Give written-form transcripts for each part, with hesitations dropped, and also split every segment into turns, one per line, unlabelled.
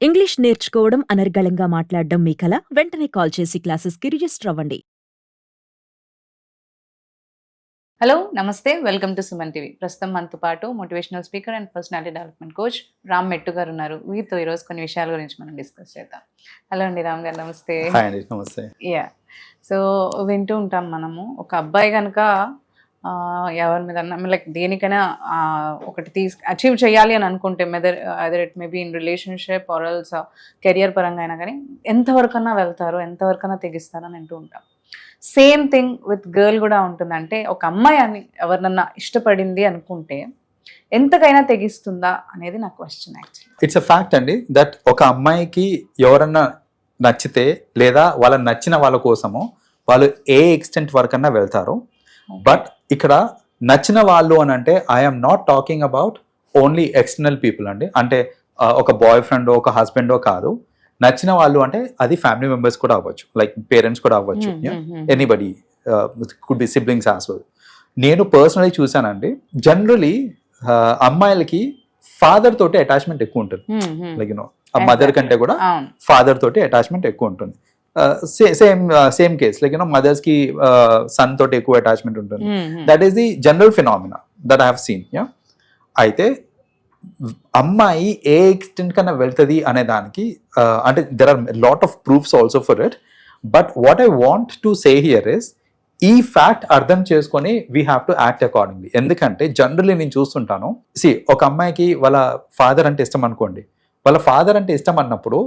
English నేర్చుకోవడం, అనర్గళంగా మాట్లాడడం మీ కల? వెంటనే కాల్ చేసి క్లాసెస్‌కి రిజిస్టర్ అవ్వండి.
హలో నమస్తే, వెల్కమ్ టు సుమన్ టీవీ. ప్రస్తుతం మనతో పాటు motivational speaker and personality development coach Ram మెట్టు గారు ఉన్నారు. వీరితో ఈరోజు కొన్ని విషయాల గురించి మనం డిస్కస్ చేద్దాం. హలో అండి రామ్ గారు, నమస్తే.
హాయ్ అండి, నమస్తే.
యా, సో వింటూ ఉంటాం మనము, ఒక అబ్బాయి కనుక ఎవరి మీద లైక్ దేనికైనా ఒకటి అచీవ్ చేయాలి అని అనుకుంటే other it maybe in relationship or else career పరంగా అయినా కానీ ఎంతవరకన్నా వెళ్తారు, ఎంతవరకన్నా తెగిస్తారు అని అంటూ ఉంటాం. సేమ్ థింగ్ విత్ గర్ల్ కూడా ఉంటుంది. అంటే ఒక అమ్మాయి అని ఎవరినన్నా ఇష్టపడింది అనుకుంటే ఎంతకైనా తెగిస్తుందా అనేది నా question. Actually
it's a fact అండి దట్ ఒక అమ్మాయికి ఎవరన్నా నచ్చితే లేదా వాళ్ళ నచ్చిన వాళ్ళ కోసము వాళ్ళు ఏ ఎక్స్టెంట్ వరకన్నా వెళ్తారు. బట్ ఇక్కడ నచ్చిన వాళ్ళు అని అంటే I'm not talking about only external people అండి. అంటే ఒక బాయ్ ఫ్రెండో ఒక హస్బెండో కాదు. నచ్చిన వాళ్ళు అంటే అది ఫ్యామిలీ మెంబర్స్ కూడా అవ్వచ్చు, లైక్ పేరెంట్స్ కూడా అవ్వచ్చు, anybody, could be siblings as well. నేను పర్సనలీ చూసానండి, జనరలీ అమ్మాయిలకి ఫాదర్ తోటి అటాచ్మెంట్ ఎక్కువ ఉంటుంది. లైక్ యూనో ఆ మదర్ కంటే కూడా ఫాదర్ తోటి అటాచ్మెంట్ ఎక్కువ ఉంటుంది. Same case like you know mothers కి సన్ తోటి ఎక్కువ అటాచ్మెంట్ ఉంటుంది. That is the general phenomena that I have seen. అయితే అమ్మాయి ఏ ఎక్స్టెంట్ కన్నా వెళ్తుంది అనే దానికి అంటే there are lot of proofs also for it. But what I want to say here is, ఈ ఫ్యాక్ట్ అర్థం చేసుకొని we have to act accordingly. ఎందుకంటే జనరల్లీ నేను చూస్తుంటాను, ఒక అమ్మాయికి వాళ్ళ ఫాదర్ అంటే ఇష్టం అనుకోండి, వాళ్ళ ఫాదర్ అంటే ఇష్టం అన్నప్పుడు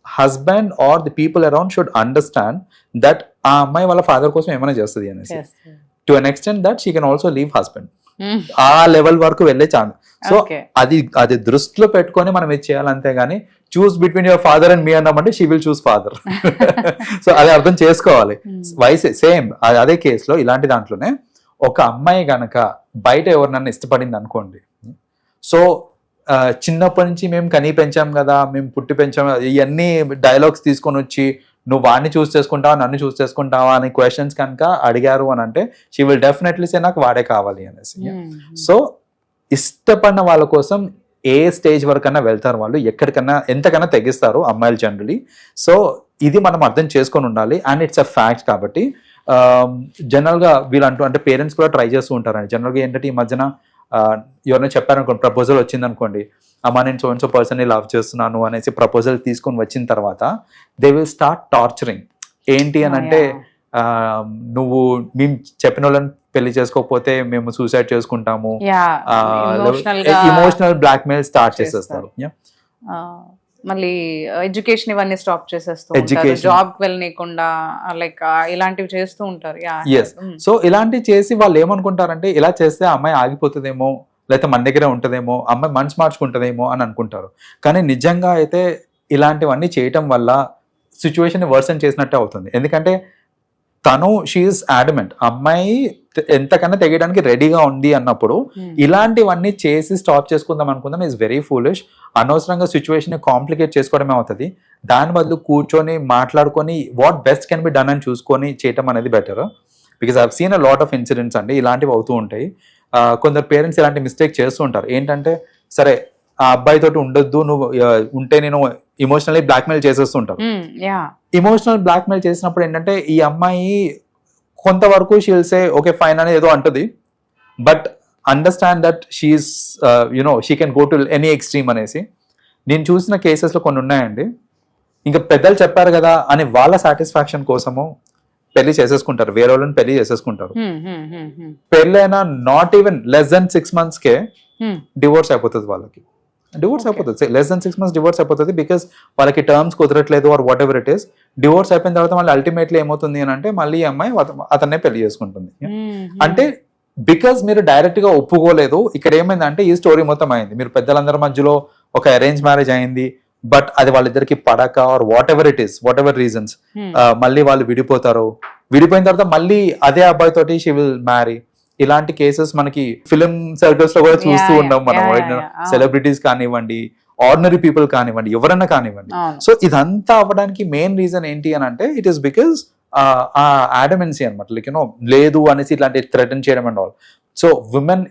husband or the people around should understand that ఆ అమ్మాయి వాళ్ళ ఫాదర్ కోసం ఏమైనా చేస్తుంది అనేసి. To an extent that she can also leave husband. ఆ లెవెల్ వరకు వెళ్ళే ఛాన్స్. సో అది దృష్టిలో పెట్టుకొని మనం ఇది చేయాలి. అంతేగాని choose between your father and me అన్నామంటే she will choose father. So అది అర్థం చేసుకోవాలి. వయసు సేమ్ అదే కేసులో ఇలాంటి దాంట్లోనే ఒక అమ్మాయి గనక బయట ఎవరినన్నా ఇష్టపడింది అనుకోండి, సో చిన్నప్పటి నుంచి మేము కనీ పెంచాం కదా, మేము పుట్టి పెంచాం, ఇవన్నీ డైలాగ్స్ తీసుకొని వచ్చి నువ్వు వాడిని చూస్ చేసుకుంటావా నన్ను చూస్ చేసుకుంటావా అని క్వశ్చన్స్ కనుక అడిగారు అని అంటే షీ విల్ డెఫినెట్లీ సే నాకు వాడే కావాలి అనేసి. సో ఇష్టపడిన వాళ్ళ కోసం ఏ స్టేజ్ వరకన్నా వెళ్తారు వాళ్ళు, ఎక్కడికన్నా ఎంతకన్నా తెగిస్తారు అమ్మాయిలు జనరలీ. సో ఇది మనం అర్థం చేసుకొని ఉండాలి అండ్ ఇట్స్ అ ఫ్యాక్ట్. కాబట్టి జనరల్గా వీళ్ళంటూ అంటే పేరెంట్స్ కూడా ట్రై చేస్తూ ఉంటారండి. జనరల్గా ఏంటంటే ఈ మధ్యన ఎవరైనా చెప్పారనుకోండి, ప్రపోజల్ వచ్చింది అనుకోండి, అమ్మా నేను సో పర్సన్ని లవ్ చేస్తున్నాను అనేసి ప్రపోజల్ తీసుకొని వచ్చిన తర్వాత దే విల్ స్టార్ట్ టార్చరింగ్. ఏంటి అని అంటే నువ్వు మేము చెప్పిన వాళ్ళని పెళ్లి చేసుకోకపోతే మేము సూసైడ్ చేసుకుంటాము, ఇమోషనల్ బ్లాక్మెయిల్ స్టార్ట్ చేసేస్తారు.
మళ్ళీ ఎడ్యుకేషన్ ఇవన్నీ స్టాప్ చేసేస్తారు, జాబ్ వెళ్ళనీయకుండా లైక్ ఇలాంటివి చేస్తూ ఉంటారు.
సో ఇలాంటివి చేసి వాళ్ళు ఏమనుకుంటారంటే ఇలా చేస్తే అమ్మాయి ఆగిపోతుందేమో, లేకపోతే మన దగ్గరే ఉంటుందేమో, అమ్మాయి మనసు మార్చుకుంటుందేమో అని అనుకుంటారు. కానీ నిజంగా అయితే ఇలాంటివన్నీ చేయటం వల్ల సిచ్యువేషన్ వర్సన్ చేసినట్టే అవుతుంది. ఎందుకంటే తను షీఈస్ అడమెంట్, అమ్మాయి ఎంతకన్నా తెగడానికి రెడీగా ఉంది అన్నప్పుడు ఇలాంటివన్నీ చేసి స్టాప్ చేసుకుందాం అనుకుందాం ఇస్ వెరీ ఫూలిష్. అనవసరంగా సిచ్యువేషన్ కాంప్లికేట్ చేసుకోవడమే అవుతుంది. దాని బదులు కూర్చొని మాట్లాడుకొని what best can be done అని చూసుకొని చేయటం అనేది better. Because I have seen a lot of incidents అండి, ఇలాంటివి అవుతూ ఉంటాయి. కొందరు పేరెంట్స్ ఇలాంటి మిస్టేక్ చేస్తూ ఉంటారు. ఏంటంటే సరే ఆ అబ్బాయి తోటి ఉండొద్దు, నువ్వు ఉంటే నేను ఇమోషనల్లీ బ్లాక్మెయిల్ చేసేస్తుంటారు. ఇమోషనల్ బ్లాక్మెయిల్ చేసినప్పుడు ఏంటంటే ఈ అమ్మాయి కొంతవరకు she will say okay fine అని ఏదో అంటది, but understand that she is you know she can go to any extreme అనేసి. నేను చూసిన కేసెస్లో కొన్ని ఉన్నాయండి, ఇంకా పెద్దలు చెప్పారు కదా అని వాళ్ళ సాటిస్ఫాక్షన్ కోసము పెళ్లి చేసేసుకుంటారు, వేరే వాళ్ళని పెళ్లి చేసేసుకుంటారు. పెళ్ళైనా not even less than 6 months divorce అయిపోతుంది వాళ్ళకి. డివోర్స్ అయిపోతుంది, లెస్ దెన్ 6 months డివోర్స్ అయిపోతుంది. బికాస్ వాళ్ళకి టర్మ్స్ కుదరట్లేదు or whatever it is. Divorce అయిపోయిన తర్వాత మళ్ళీ అల్టిమేట్లీ ఏమవుతుంది అని అంటే మళ్ళీ ఈ అమ్మాయి అతన్నే పెళ్లి చేసుకుంటుంది. అంటే బికాస్ మీరు డైరెక్ట్ గా ఒప్పుకోలేదు. ఇక్కడ ఏమైందంటే ఈ స్టోరీ మొత్తం అయింది, మీరు పెద్దలందరి మధ్యలో ఒక అరేంజ్ మ్యారేజ్ అయింది, బట్ అది వాళ్ళిద్దరికి పడక or whatever it is, whatever reasons, మళ్ళీ వాళ్ళు విడిపోతారు. విడిపోయిన తర్వాత మళ్ళీ అదే అబ్బాయి తోటి షీ విల్ మ్యారీ. ఇలాంటి కేసెస్ మనకి ఫిలిం సర్కిల్స్ లో కూడా చూస్తూ ఉన్నాం మనం. సెలబ్రిటీస్ కానివ్వండి, ఆర్డినరీ పీపుల్ కానివ్వండి, ఎవరన్నా కానివ్వండి. సో ఇదంతా అవ్వడానికి మెయిన్ రీజన్ ఏంటి అని అంటే ఇట్ ఈస్ బికాస్ ఆ యాడమెన్సీ అనమాట, లైక్ యూనో లేదు అనేసి ఇట్లాంటి థ్రెటన్ చేయడం and all. So women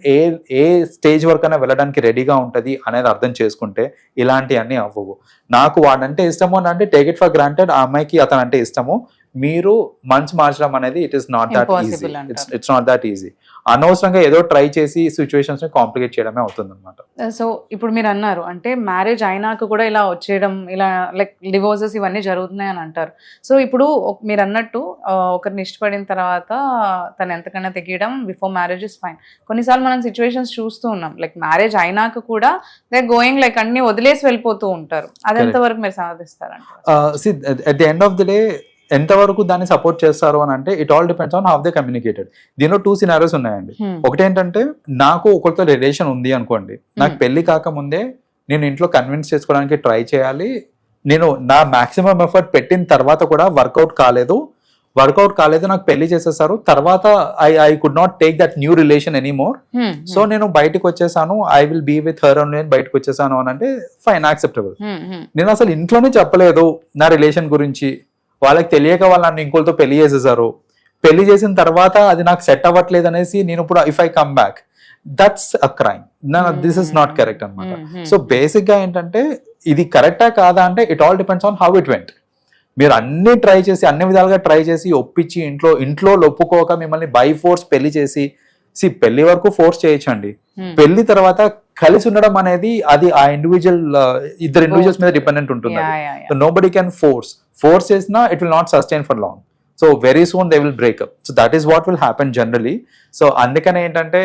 A stage వరకైనా వెళ్ళడానికి రెడీగా ఉంటుంది అనేది అర్థం చేసుకుంటే ఇలాంటివన్నీ అవ్వవు. నాకు వాడంటే ఇష్టము అని అంటే టేక్ ఇట్ ఫర్ గ్రాంటెడ్, ఆ అమ్మాయికి అతను అంటే ఇష్టము, మీరు మనసు మార్చడం అనేది it is not that easy.
Impossible అంటారు.
It's not that easy. అనవసరంగా ఏదో ట్రై చేసి సిచ్యువేషన్స్ ని కాంప్లికేట్ చేయడమే అవుతుంది అనమాట.
సో ఇప్పుడు మీరు అన్నారు అంటే మ్యారేజ్ అయినాక కూడా ఇలా వచ్చేయడం, ఇలా లైక్ డివోర్సెస్ ఇవన్నీ జరుగుతున్నాయి అని అంటారు. సో ఇప్పుడు మీరు అన్నట్టు ఒకరిని ఇష్టపడిన తర్వాత తను ఎంతకన్నా తెగడం బిఫోర్ మ్యారేజ్ ఇస్ ఫైన్. కొన్నిసార్లు మనం సిచ్యువేషన్స్ చూస్తూ ఉన్నాం, లైక్ మ్యారేజ్ అయినాక కూడా దే గోయింగ్ లైక్ అన్ని వదిలేసి వెళ్ళిపోతూ ఉంటారు. అది ఎంతవరకు మీరు సమర్థిస్తారంటారు?
At the end of the day ఎంతవరకు దాన్ని సపోర్ట్ చేస్తారు అని అంటే it all depends on how they communicated. దీనిలో 2 సినారియోస్ ఉన్నాయండి. ఒకటేంటంటే నాకు ఒకరితో రిలేషన్ ఉంది అనుకోండి, నాకు పెళ్లి కాకముందే నేను ఇంట్లో కన్విన్స్ చేసుకోవడానికి ట్రై చేయాలి, నేను నా మాక్సిమం ఎఫర్ట్ పెట్టిన తర్వాత కూడా వర్కౌట్ కాలేదు, నాకు పెళ్లి చేసేసారు, తర్వాత I could not take that new relation anymore, so నేను బయటకు వచ్చేసాను, I will be with her అని బయటకు వచ్చేసాను అని అంటే ఫైన్, యాక్సెప్టబుల్. నేను అసలు ఇంట్లోనే చెప్పలేదు నా రిలేషన్ గురించి, వాళ్ళకి తెలియక వాళ్ళు నన్ను ఇంకోటితో పెళ్లి చేసేసారు, పెళ్లి చేసిన తర్వాత అది నాకు సెట్ అవ్వట్లేదు అనేసి నేను ఇప్పుడు if I come back, that's a crime. This is not correct అనమాట. సో బేసిక్ గా ఏంటంటే ఇది కరెక్టా కాదా అంటే it all depends on how it went. మీరు అన్ని ట్రై చేసి అన్ని విధాలుగా ట్రై చేసి ఒప్పించి ఇంట్లో ఒప్పుకోక మిమ్మల్ని బై ఫోర్స్ పెళ్లి చేసి, పెళ్లి వరకు ఫోర్స్ చేయొచ్చండి, పెళ్లి తర్వాత కలిసి ఉండడం అనేది అది ఆ ఇద్దరు ఇండివిజువల్స్ మీద డిపెండెంట్ ఉంటుంది. So nobody can force చేసినా it will not sustain for long. So very soon they will break up. So that is what will happen generally. So అందుకనే ఏంటంటే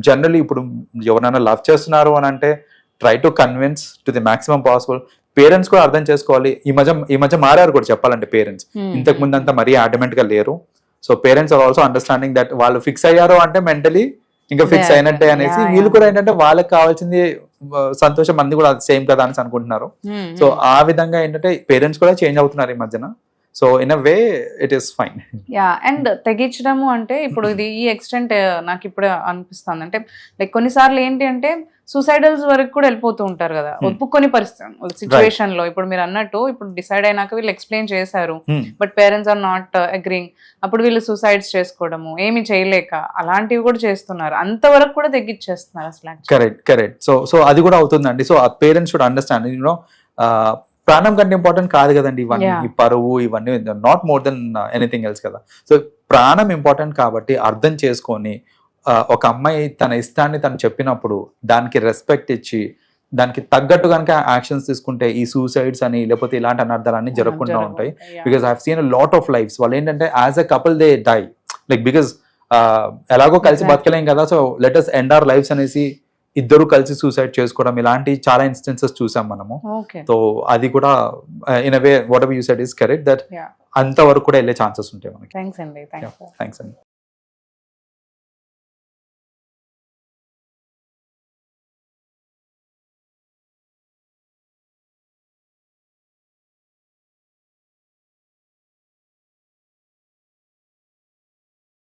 జనరలీ ఇప్పుడు ఎవరైనా లవ్ చేస్తున్నారు అని అంటే try to convince to the maximum possible. Parents కూడా అర్థం చేసుకోవాలి. ఈ మధ్య మారారు కూడా చెప్పాలంటే పేరెంట్స్, ఇంతకు ముందు అంతా మరీ అడమెంట్ గా లేరు. So parents are also understanding that వాళ్ళు ఫిక్స్ అయ్యారు అంటే మెంటలీ ఇంకా ఫిక్స్ అయినట్టే అనేసి, వీళ్ళు కూడా ఏంటంటే వాళ్ళకి కావాల్సింది సంతోషం, మంది కూడా సేమ్ కదా అని అనుకుంటున్నారు. సో ఆ విధంగా ఏంటంటే పేరెంట్స్ కూడా చేంజ్ అవుతున్నారు ఈ మధ్యన. So in a way it is fine.
Yeah, and తెగించడము అంటే ఇప్పుడు ఇది ఈ ఎక్స్టెంట్ నాకు ఇప్పుడు అనిపిస్తుంది అంటే లైక్ కొన్నిసార్లు ఏంటి అంటే సూసైడల్స్ వరకు కూడా వెళ్ళిపోతూ ఉంటారు కదా, ఒప్పుకొని పరిస్థితి సిచ్యువేషన్ లో. ఇప్పుడు మీరు అన్నట్టు ఇప్పుడు డిసైడ్ అయినాక వీళ్ళు ఎక్స్ప్లెయిన్ చేశారు, but parents are not agreeing, అప్పుడు వీళ్ళు సూసైడ్స్ చేసుకోవడము, ఏమి చేయలేక అలాంటివి కూడా చేస్తున్నారు, అంతవరకు కూడా తెగించేస్తున్నారు అసలు.
కరెక్ట్. సో అది కూడా అవుతుందండి. సో ఆ పేరెంట్స్ షుడ్ అండర్స్టాండ్, యూనో ప్రాణం కంటే ఇంపార్టెంట్ కాదు కదండి ఇవన్నీ, ఈ పరువు ఇవన్నీ not more than anything else కదా. సో ప్రాణం ఇంపార్టెంట్ కాబట్టి అర్థం చేసుకొని ఒక అమ్మాయి తన ఇష్టాన్ని తను చెప్పినప్పుడు దానికి రెస్పెక్ట్ ఇచ్చి దానికి తగ్గట్టు కనుక యాక్షన్స్ తీసుకుంటే ఈ సూసైడ్స్ అని లేకపోతే ఇలాంటి అనర్థాలన్నీ జరగకుండా ఉంటాయి. Because I have seen a lot of lifes వాళ్ళు ఏంటంటే as a couple they die, like because ఎలాగో కలిసి బతకలేం కదా, so let us end our lifes అనేసి ఇద్దరు కలిసి సూసైడ్ చేసుకోవడం, ఇలాంటి చాలా ఇన్స్టెన్సెస్ చూసాం మనము. సో అది కూడా in a way what ever you said is correct, that అంతవరకు కూడా వెళ్ళే ఛాన్సెస్ ఉంటాయి మనకి.
థ్యాంక్స్ అండి.